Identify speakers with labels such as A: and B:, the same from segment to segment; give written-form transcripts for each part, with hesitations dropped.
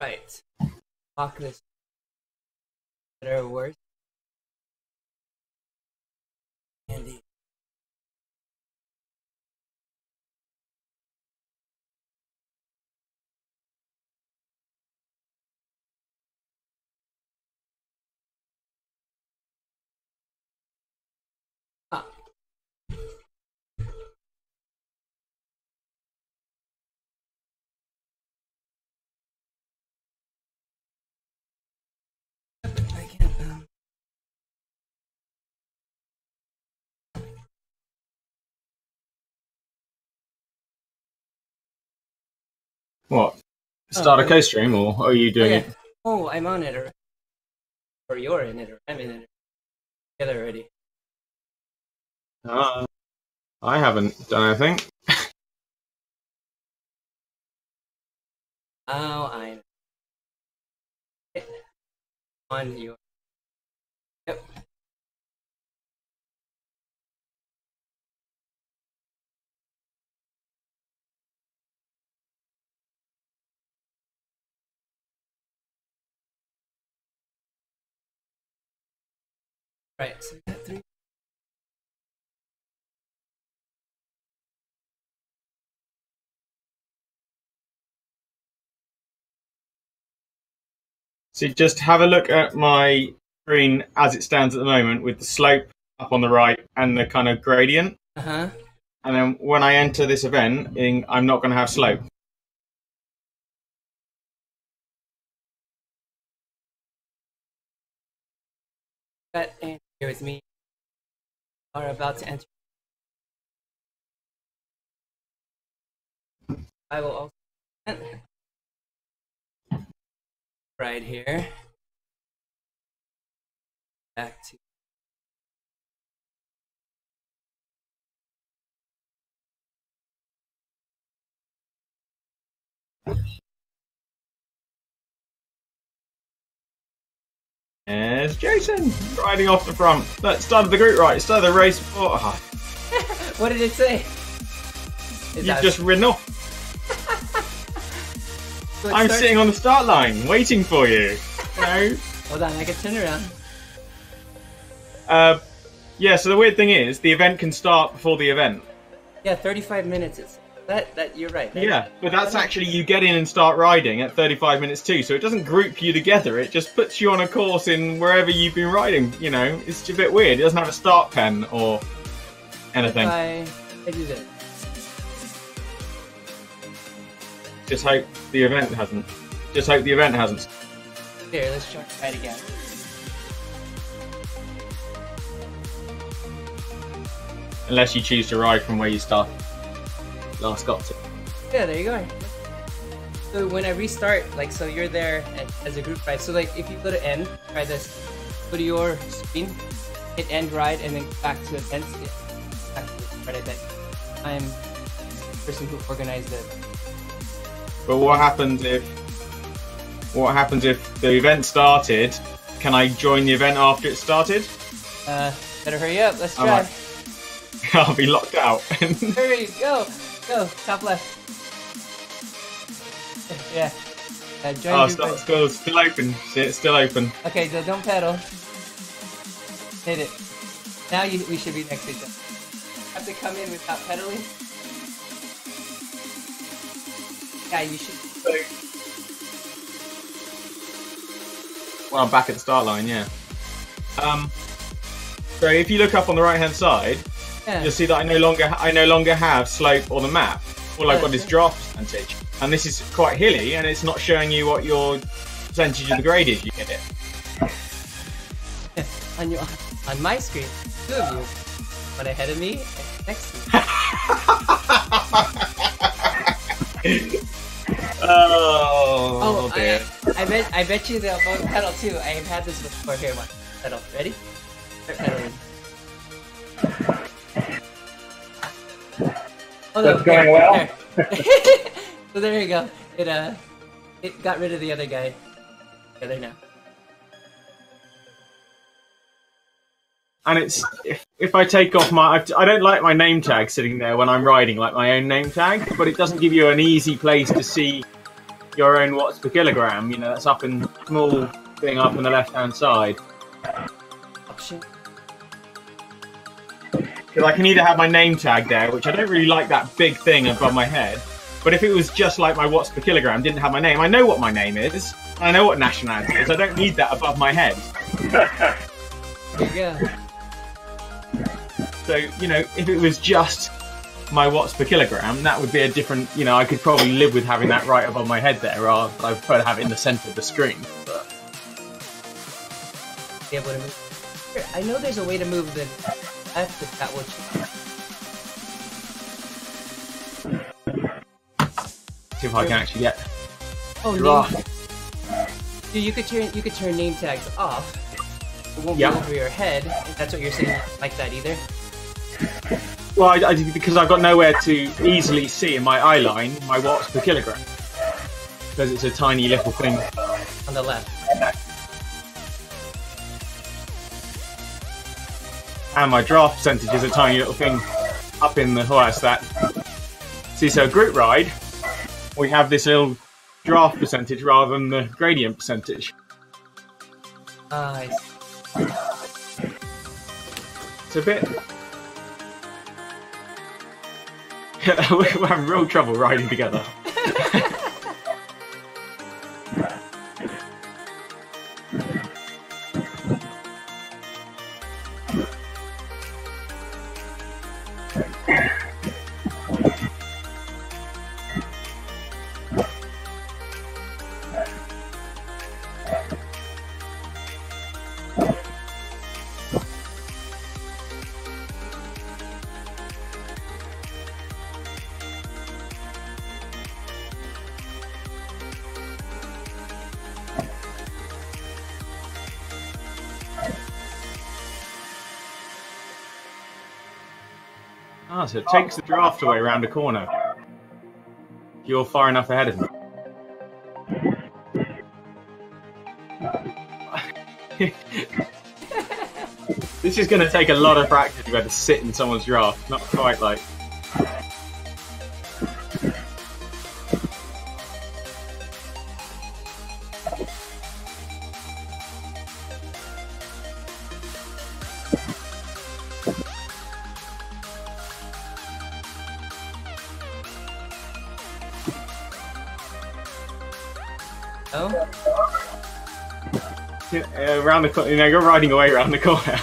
A: Right. Fuck this. Better or worse? Andy. Ah. I can't.
B: What? Start a co-stream, or are you doing it?
A: Oh, I'm on it already. Or you're in it, or I'm in it. Together already.
B: I haven't done anything.
A: Oh, I'm on you. Yep. Right, so we got 3.
B: So just have a look at my screen as it stands at the moment with the slope up on the right and the kind of gradient.
A: Uh-huh.
B: And then when I enter this event, I'm not going to have slope.
A: That and here with me are about to enter. I will also right here. Back to
B: There's Jason riding off the front. That started the group right. It started the race before. Oh.
A: What did it say?
B: You've just ridden off.
A: So
B: I'm sitting on the start line waiting for you. No.
A: Hold on, I can turn around.
B: Yeah, so the weird thing is, the event can start before the event.
A: Yeah, 35 minutes. It's that you're right.
B: Yeah, but that's actually you get in and start riding at 35 minutes too, so it doesn't group you together, it just puts you on a course in wherever you've been riding, you know, it's a bit weird, it doesn't have a start pen or anything.
A: I do this.
B: Just hope the event hasn't. Just hope the event hasn't.
A: Here, let's try it again.
B: Unless you choose to ride from where you last got to.
A: Yeah, there you go. So when I restart, like, so you're there as a group ride. So like, if you go to end, try this. Go to your screen, hit end ride, and then back to events. Back to the event. I'm the person who organized it.
B: But what happens if the event started? Can I join the event after it started?
A: Better hurry up. Let's try.
B: I'll be locked out.
A: Hurry, go, top left. Yeah. Join
B: still open. See, it's still open.
A: Okay, so don't pedal. Hit it. Now we should be next to each other. Have to come in without pedaling. Yeah, you should.
B: Well, I'm back at the start line, yeah. So if you look up on the right hand side, you'll see that I no longer have slope or the map. All I've got is draft percentage, and this is quite hilly, and it's not showing you what your percentage of the grade is. You get it?
A: on my screen, 2 of you, one ahead of me, and next to me.
B: Oh dear.
A: I bet you they'll both pedal too. I've had this before. Here, one pedal. Ready? Start pedaling. Oh, no,
C: That's going well.
A: There. So there you go. It got rid of the other guy. Together now.
B: And it's if I take off I don't like my name tag sitting there when I'm riding, like my own name tag, but it doesn't give you an easy place to see your own watts per kilogram. You know, that's up in small thing up on the left-hand side.
A: Option.
B: Because I can either have my name tag there, which I don't really like that big thing above my head. But if it was just like my watts per kilogram, didn't have my name, I know what my name is. I know what nationality is. I don't need that above my head.
A: There you go.
B: So, you know, if it was just my watts per kilogram, that would be a different, you know, I could probably live with having that right above my head there, rather I prefer to have it in the centre of the screen. But...
A: be able to move. Here, I know there's a way to move the left if that would.
B: See if I can actually get.
A: Oh, name. Dude, you could turn name tags off. It won't be over your head. If that's what you're saying, like that either.
B: Well, because I've got nowhere to easily see in my eye line my watts per kilogram, because it's a tiny little thing
A: on the left.
B: And my draft percentage is a tiny little thing up in the horse that. See, so group ride, we have this little draft percentage rather than the gradient percentage.
A: Nice.
B: It's a bit. We're having real trouble riding together. Ah, so it takes the draft away around the corner. You're far enough ahead of me. This is going to take a lot of practice to be able to sit in someone's draft. Not quite like...
A: Oh?
B: Around the corner, you know, you're riding away around the corner.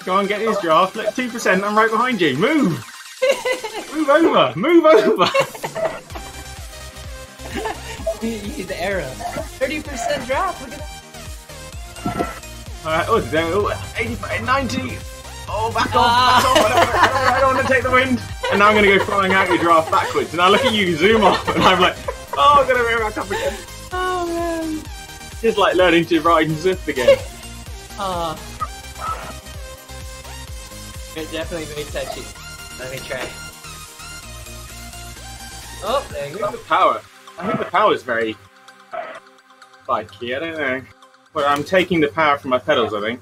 B: Go on, get his draft. Look, 2%, I'm right behind you. Move! Move over! Move over!
A: You need the arrow. 30% draft, look at that.
B: Oh, 85, 90. Oh, back off, back off. I don't want to take the wind. And now I'm going to go flying out your draft backwards. And I look at you, zoom off, and I'm like, oh, I'm going to go back up again.
A: Oh, man.
B: Just like learning to ride and Zwift again.
A: It's definitely very touchy. Let me try. Oh, there you go.
B: The power. I think the power is very spiky. I don't know. Well, I'm taking the power from my pedals, I think.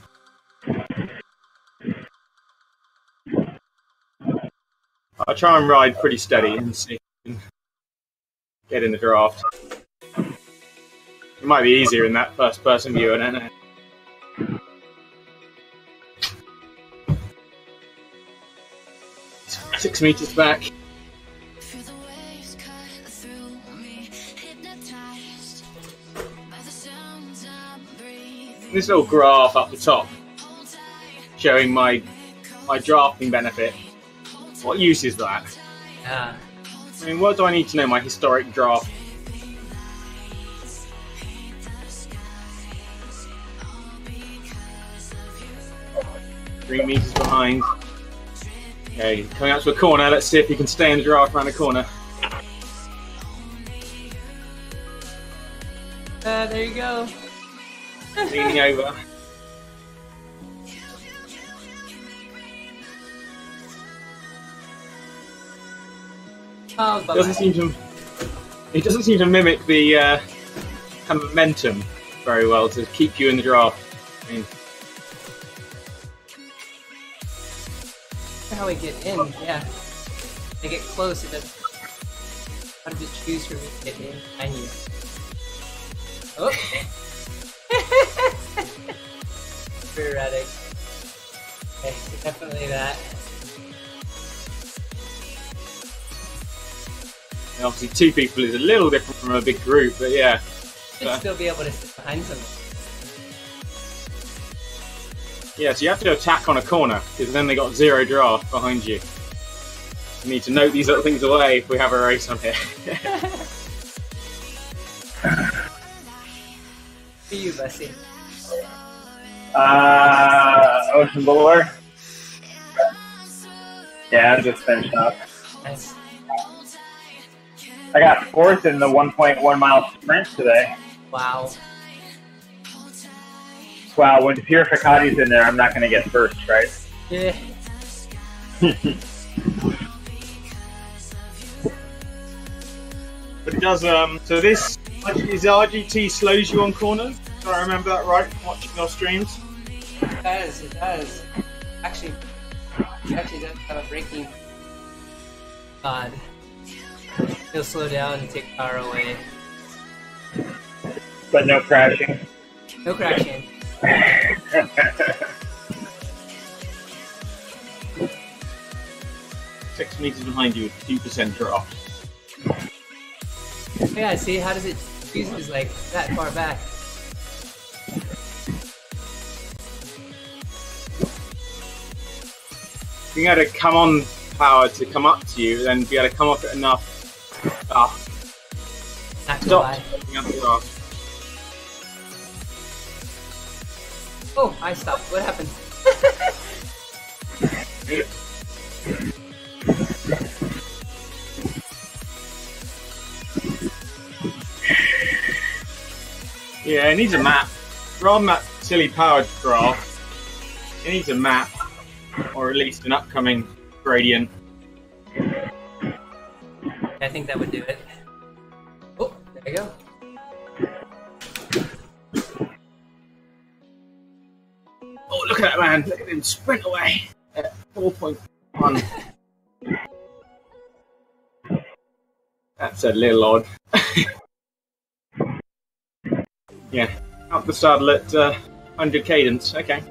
B: I'll try and ride pretty steady and see if I can get in the draft. It might be easier in that first-person view, I don't know. Six meters back. This little graph up the top showing my drafting benefit. What use is that? I mean, what do I need to know? My historic draft. 3 meters behind. Okay, coming out to a corner. Let's see if you can stay in the draft around the corner.
A: There you go.
B: Leaning over.
A: Oh,
B: it doesn't seem to mimic the kind of momentum very well to keep you in the draft. I mean,
A: how I get in. Yeah, I get close. It does. How does it choose for me to get in? I need. Oh. Very erratic. Okay, so definitely that.
B: And obviously, 2 people is a little different from a big group, but yeah.
A: Should still be able to sit behind something.
B: Yeah, so you have to attack on a corner, because then they got 0 draft behind you. You need to note these little things away if we have a race on here.
A: For you, Bessie.
C: Ocean Boulevard. Yeah, I just finished up.
A: Nice.
C: I got 4th in the 1.1 mile sprint today.
A: Wow.
C: Wow, when Pierre Ficati's in there, I'm not going to get first, right?
A: Yeah.
B: But it does, so this, is RGT slows you on corners? Do I remember that right from watching your streams?
A: It does, it does. Actually, it actually does have a braking pod. He'll slow down and take power away.
C: But no crashing.
A: No crashing.
B: 6 meters behind you with 2% drop.
A: Yeah, see, how does it choose like that far back?
B: You got to come on power to come up to you, then you got to come off it enough.
A: Not to
B: Stop
A: lie.
B: stepping up the grass.
A: Oh, I stopped. What happened?
B: Yeah, it needs a map. Rather than that silly powered graph, it needs a map, or at least an upcoming gradient.
A: I think that would do it. Oh, there we go.
B: Oh, look at that man! Look at him sprint away at 4.1. That's a little odd. Yeah, up the saddle at 100 cadence. Okay.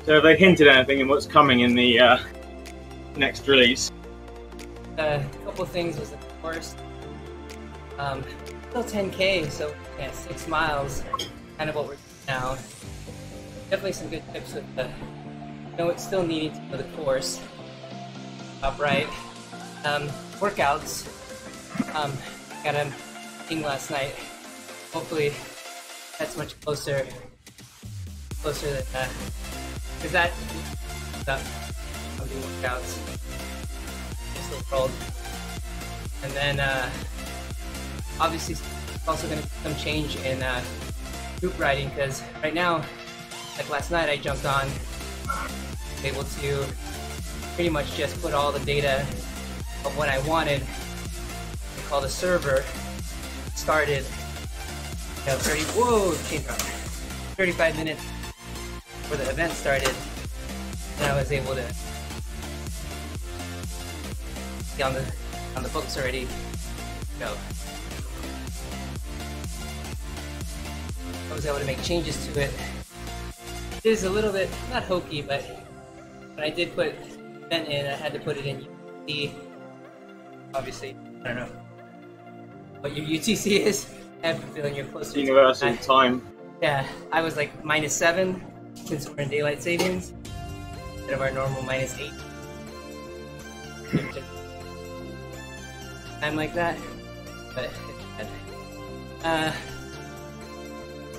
B: So have they hinted anything in what's coming in the next release?
A: A couple things was, of course, still 10K, so yeah, 6 miles, kind of what we're doing now. Definitely some good tips with the, you know, it's still needing to know the course. Top right. Workouts. Got a thing last night. Hopefully that's much closer than because that of the workouts. It's the world. And then obviously it's also going to be some change in group riding, because right now, like last night, I jumped on, able to pretty much just put all the data of what I wanted. We call the server. Started, you know, 35 minutes before the event started, and I was able to be on the books already. Go. I was able to make changes to it. It is a little bit, not hokey, but when I did put event in, I had to put it in UTC. Obviously, I don't know what your UTC is. I have a feeling you're closer
B: Universal
A: to
B: time.
A: Yeah, I was like -7 since we're in daylight savings instead of our normal -8. Time like that, but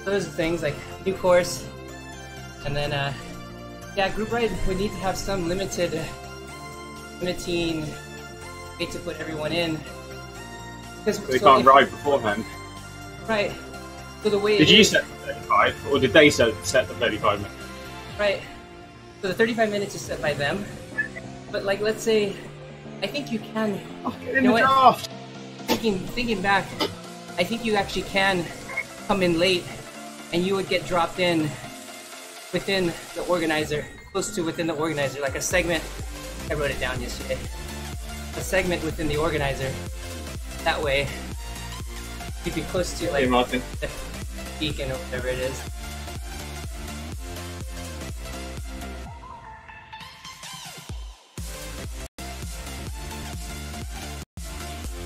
A: those are things like new course, and then yeah, group ride would need to have some limiting way to put everyone in, because
B: They can't ride beforehand.
A: Right. So the way
B: Did you set the 35, or did they set the 35 minutes?
A: Right. So the 35 minutes is set by them, but like let's say I think you can.
B: Oh, get in the draft.
A: Thinking back, I think you actually can come in late, and you would get dropped in within the organizer, close to within the organizer, like a segment. I wrote it down yesterday. A segment within the organizer. That way, you'd be close to like the beacon or whatever it is.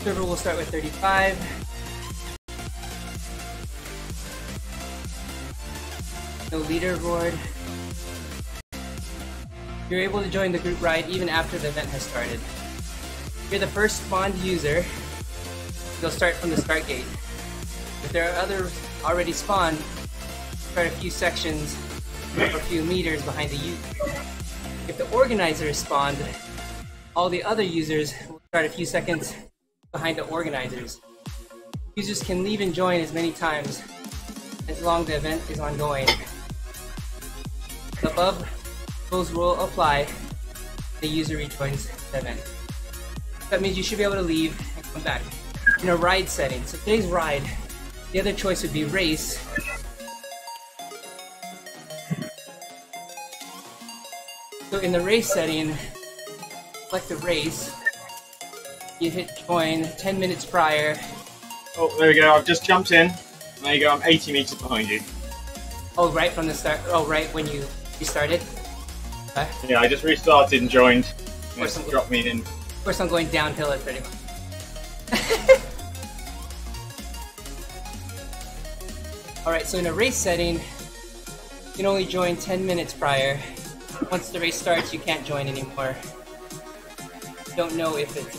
A: Server will start with 35. No leaderboard. You're able to join the group ride even after the event has started. If you're the first spawned user, you'll start from the start gate. If there are others already spawned, start a few sections or a few meters behind the user. If the organizer is spawned, all the other users will start a few seconds behind the organizers. Users can leave and join as many times as long the event is ongoing. The above rules will apply when the user rejoins the event. That means you should be able to leave and come back. In a ride setting, so today's ride, the other choice would be race. So in the race setting, select the race. You hit join 10 minutes prior.
B: Oh, there we go. I've just jumped in. There you go. I'm 80 meters behind you.
A: Oh, right from the start. Oh, right when you restarted. Okay.
B: Yeah, I just restarted and joined. Dropped me in.
A: Of course, I'm going downhill at 30 miles. Alright, so in a race setting, you can only join 10 minutes prior. Once the race starts, you can't join anymore. You don't know if it's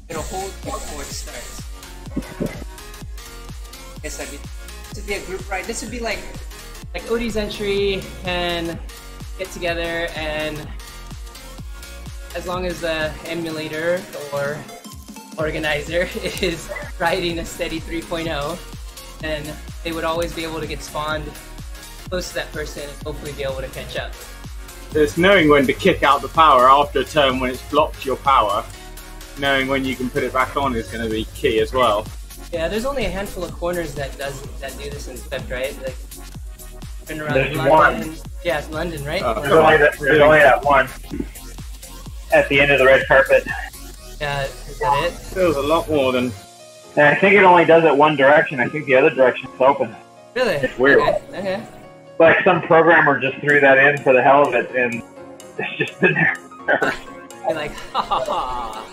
A: it'll hold before it starts. Guess this would be a group ride. This would be like Odie's entry can get together, and as long as the emulator or organizer is riding a steady 3.0, then they would always be able to get spawned close to that person and hopefully be able to catch up.
B: It's knowing when to kick out the power after a turn when it's blocked your power. Knowing when you can put it back on is going to be key as well.
A: Yeah, there's only a handful of corners that do this in Swift, right? Like, around
C: there's
A: London.
C: one.
A: Yeah, it's London, right?
C: There's only that one at the end of the red carpet.
A: Yeah, is that it?
B: Feels a lot more than.
C: And I think it only does it one direction. I think the other direction is open.
A: Really?
C: It's weird.
A: Okay.
C: Like some programmer just threw that in for the hell of it, and it's just been there.
A: You're like, ha ha ha.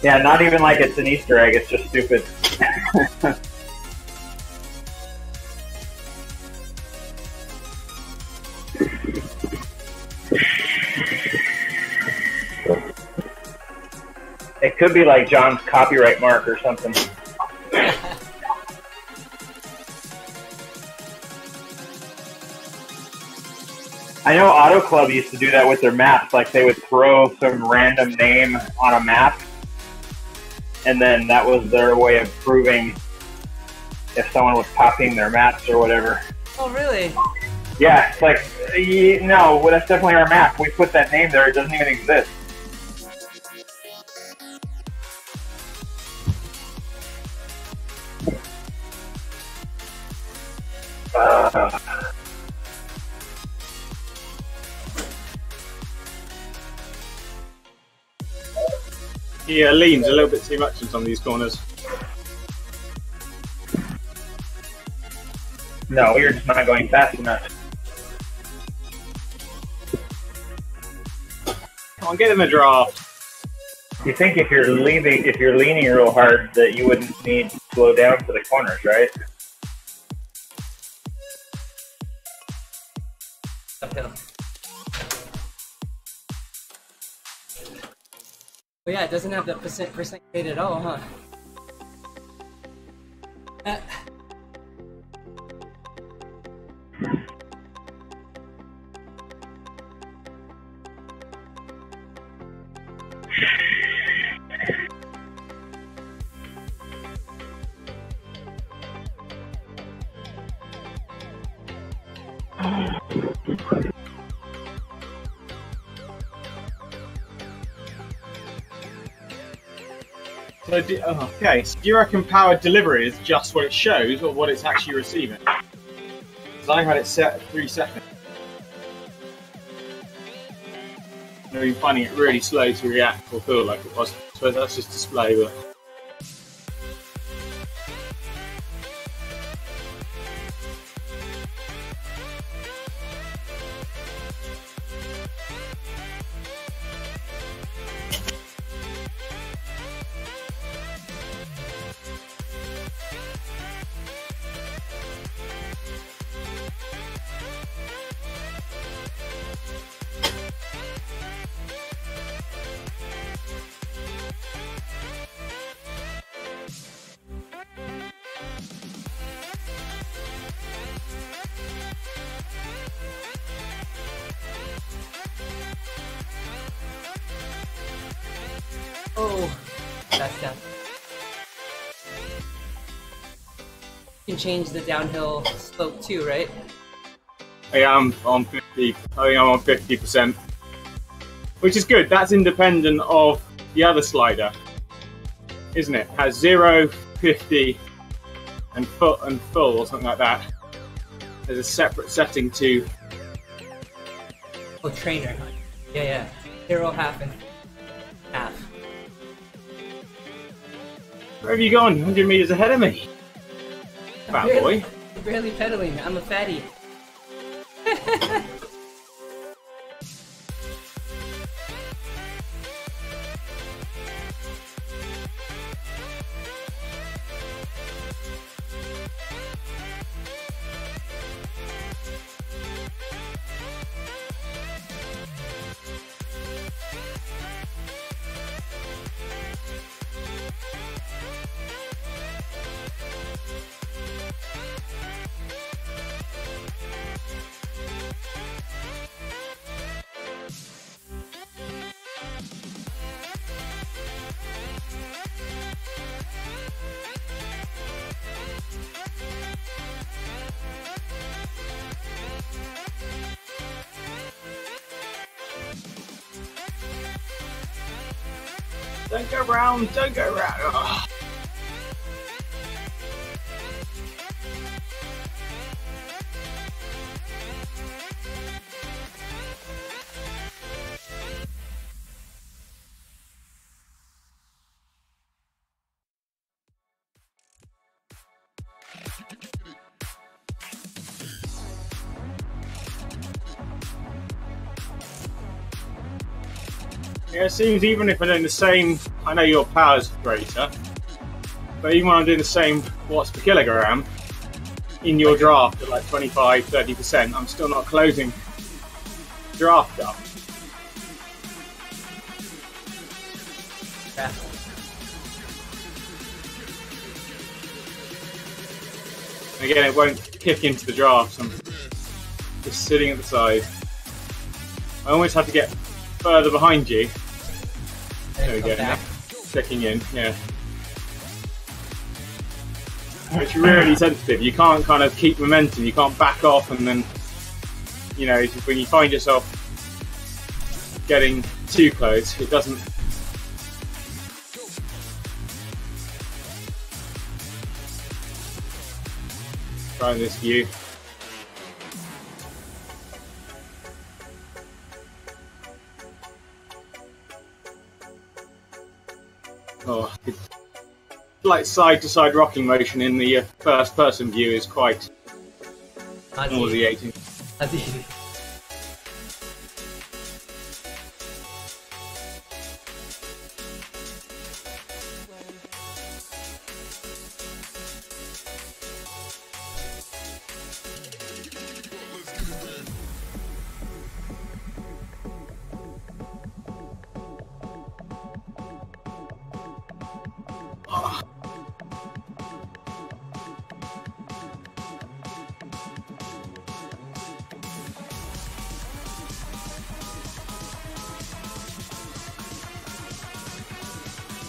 C: Yeah, not even like it's an Easter egg. It's just stupid. It could be like John's copyright mark or something. I know Auto Club used to do that with their maps. Like they would throw some random name on a map, and then that was their way of proving if someone was copying their maps or whatever.
A: Oh, really?
C: Yeah, it's like, no, well, that's definitely our map. We put that name there. It doesn't even exist.
B: Yeah, leans a little bit too much in some of these corners.
C: No, you're just not going fast enough.
B: Come on, get in the draft.
C: You think if you're leaning real hard that you wouldn't need to slow down for the corners, right?
A: Uphill. Oh yeah, it doesn't have the percent rate at all, huh?
B: So, okay, so do you reckon powered delivery is just what it shows or what it's actually receiving? Because I had it set at 3 seconds. I've been finding it really slow to react or feel like it was. So that's just display, but...
A: Oh, that's down. You can change the downhill slope too, right?
B: I am on 50. I think I'm on 50%, which is good. That's independent of the other slider, isn't it? It has 0, 50, and full or something like that. There's a separate setting to.
A: Oh, trainer. Yeah. 0, half, and half.
B: Where have you gone? 100 meters ahead of me. Fat boy.
A: Barely pedaling. I'm a fatty.
B: Don't go round, don't go round. Oh. Yeah, it seems even if I'm doing the same, I know your power's greater, but even when I'm doing the same watts per kilogram in your draft at like 25-30%, I'm still not closing the draft up.
A: Yeah.
B: Again, it won't kick into the draft, so I'm just sitting at the side. I always have to get further behind you. There we go. Yeah. Checking in, yeah. It's really sensitive. You can't kind of keep momentum. You can't back off, and then, you know, when you find yourself getting too close, it doesn't. Try this view. Oh, like side-to-side rocking motion in the first-person view is quite nauseating.
A: That's easy.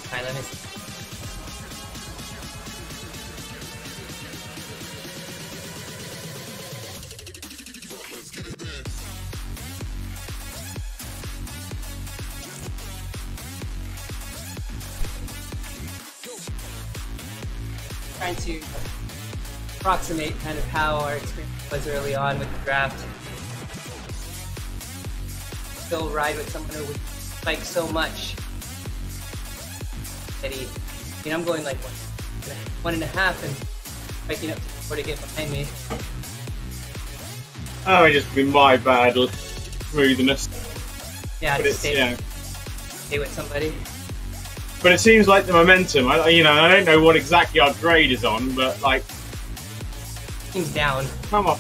A: Alright, let me see. trying to approximate kind of how our experience was early on with the draft. Still ride with someone who would spike so much that he, I mean, I'm going like 1.5 and spiking up to 4 to get behind me.
B: Oh, it just been my bad smoothness.
A: Yeah,
B: but
A: to stay with somebody.
B: But it seems like the momentum. I don't know what exactly our grade is on, but like,
A: seems down.
B: Come on.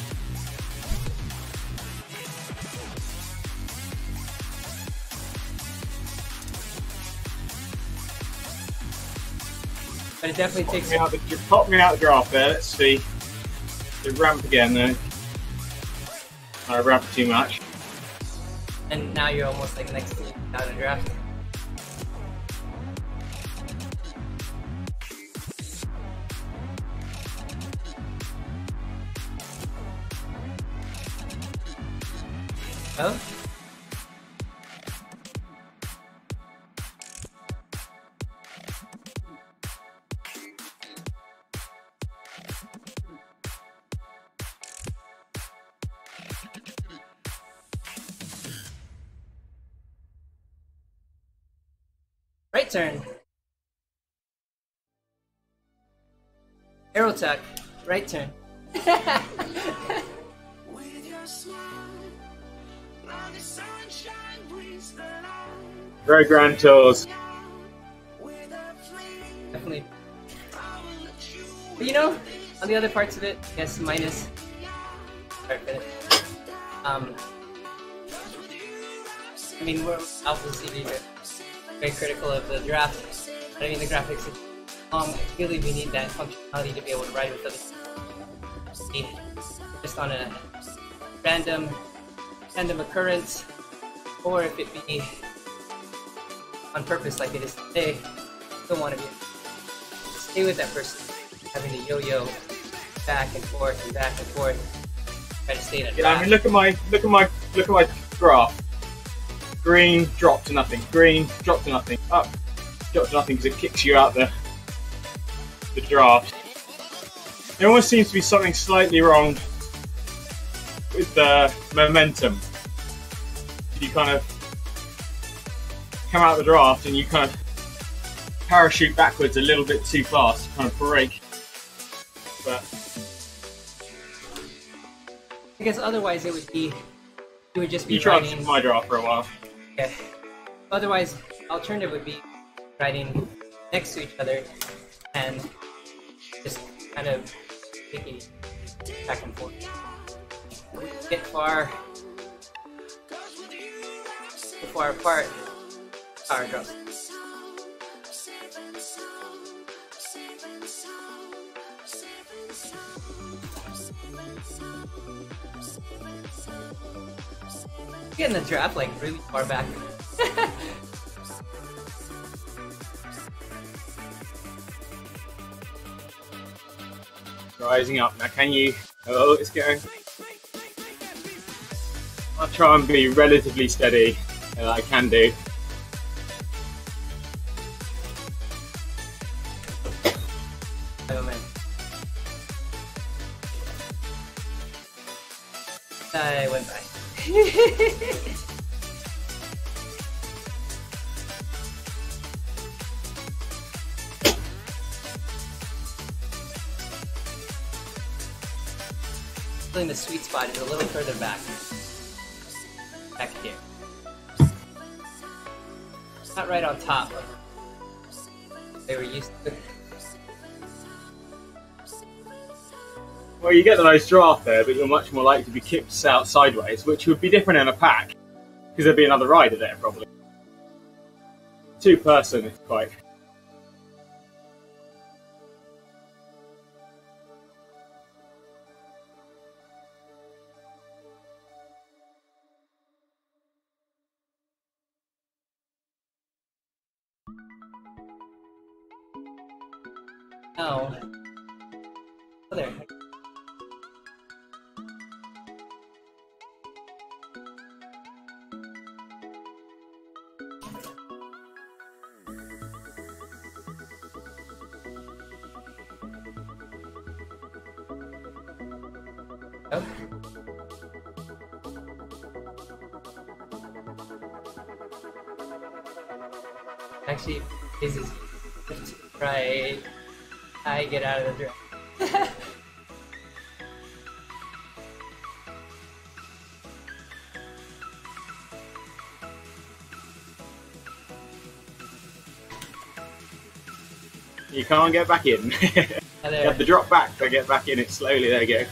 A: But it definitely takes.
B: Pop me out the draft there. Let's see. The ramp again though. I ramped too much.
A: And now you're almost like next to me out of the draft. Oh? Right turn. Aerotuck. Right turn.
B: Very grand tours.
A: Definitely. But you know, on the other parts of it, yes, minus. I mean, we're obviously very critical of the draft. But I mean, the graphics. Really, we need that functionality to be able to ride with other. Just on a random occurrence, or if it be on purpose like it is today, still want to be stay with that person, having to yo-yo back and forth and back and forth, try to stay in a
B: Yeah, I mean, look at my graph. Green, drop to nothing. Green, drop to nothing. Up, drop to nothing because it kicks you out the draft. There almost seems to be something slightly wrong with the momentum. You kind of come out of the draft and you kind of parachute backwards a little bit too fast, kind of break. But
A: I guess otherwise it would just be
B: you tried
A: riding
B: my draft for a while.
A: Yeah. Otherwise, alternative would be riding next to each other and just kind of taking back and forth. Get far apart, power drops. Getting the draft like really far back.
B: Rising up now, can you? Oh, it's going. I'll try and be relatively steady. I can do.
A: Oh man. I went by. Feeling the sweet spot is a little further back. Back here. Not right on top. They were used to.
B: Well, you get the nice draft there, but you're much more likely to be kicked out sideways, which would be different in a pack, because there'd be another rider there probably. Two person is quite.
A: No. Oh, there. Oh. Actually, this is right. I get out of the draft.
B: You can't get back in. You have to drop back to get back in it slowly. There you go.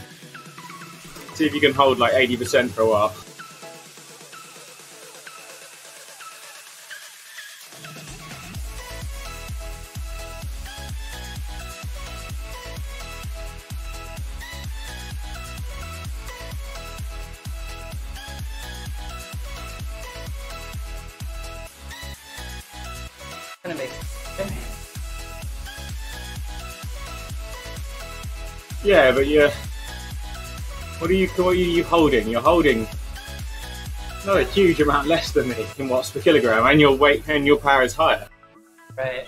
B: See if you can hold like 80% for a while.
A: Gonna make it.
B: Yeah, but what are you holding? You're holding not a huge amount less than me in watts per kilogram, and your weight and your power is higher.
A: Right.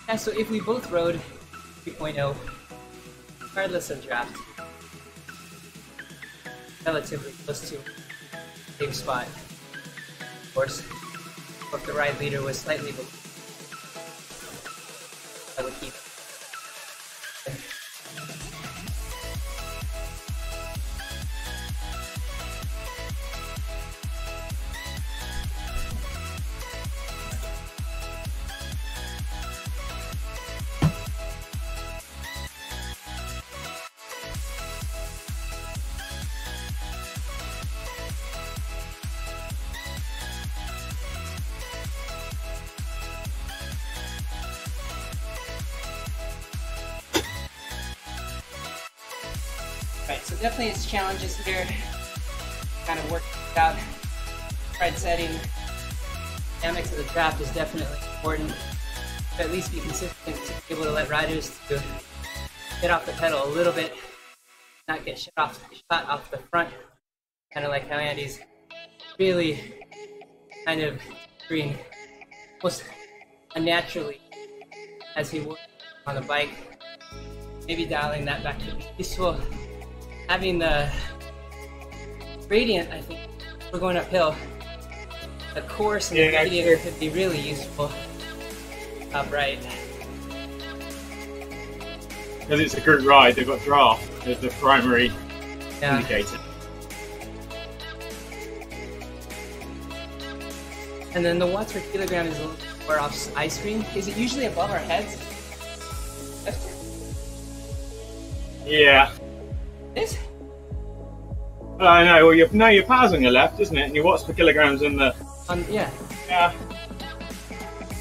A: Yeah, so if we both rode 3.0, regardless of draft, relatively close to same spot. Of course, if the ride leader was slightly below, I would keep. Right, so definitely its challenges here. Kind of work it out. Ride setting, dynamics of the draft is definitely important. To at least be consistent to be able to let riders to get off the pedal a little bit, not get shot off the front. Kind of like how Andy's really kind of screen almost unnaturally as he works on the bike. Maybe dialing that back could be useful. Having the gradient, I think, we're going uphill. The course and the gradient could be really useful. Top right.
B: Because it's a group ride, they've got draft as the primary indicator.
A: And then the watts per kilogram is a little more off ice screen. Is it usually above our heads?
B: Yeah.
A: This?
B: I know. Well, your power's on your left, isn't it? And your watts per kilogram's in the.
A: Yeah.
B: Yeah.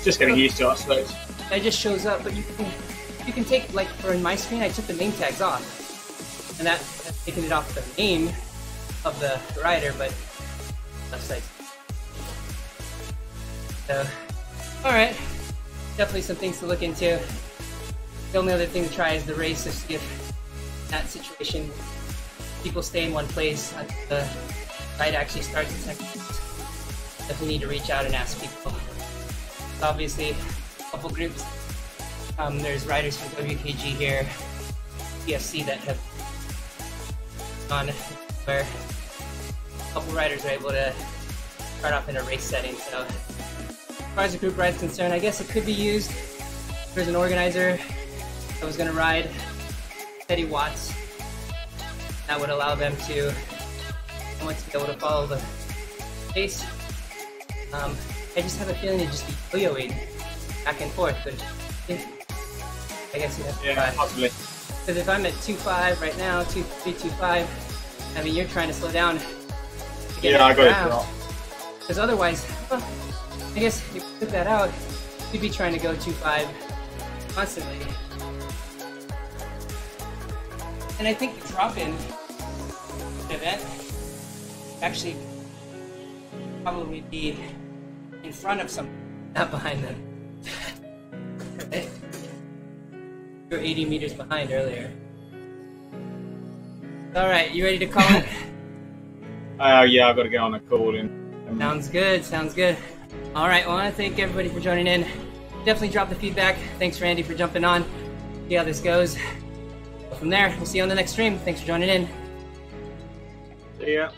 B: Just getting used to it, I suppose.
A: It just shows up, but you can take, like, for in my screen, I took the name tags off, and that's taking it off the name of the rider, but left side. So, all right, definitely some things to look into. The only other thing to try is the race to see if that situation people stay in one place until the ride actually starts. Definitely need to reach out and ask people. Obviously, a couple groups. There's riders from WKG here, PFC that have gone where a couple riders are able to start off in a race setting. So, as far as the group ride's concerned, I guess it could be used. There's an organizer that was going to ride steady watts. That would allow them to be able to follow the pace. I just have a feeling it'd just be yo-yoing back and forth, but I guess you have to try.
B: Possibly.
A: Because if I'm at 2.5 right now, 2.3, 2.5, I mean, you're trying to slow down to get
B: I got
A: around.
B: it.
A: Because otherwise, well, I guess if you put that out, you'd be trying to go 2.5 constantly. And I think the drop-in event actually probably be in front of some, not behind them. You were 80 meters behind earlier. All right, you ready to call it?
B: Yeah, I've got to get on a call in.
A: Sounds good, sounds good. All right, well, I want to thank everybody for joining in. Definitely drop the feedback. Thanks, Randy, for jumping on. See how this goes. From there, we'll see you on the next stream. Thanks for joining in.
B: See ya.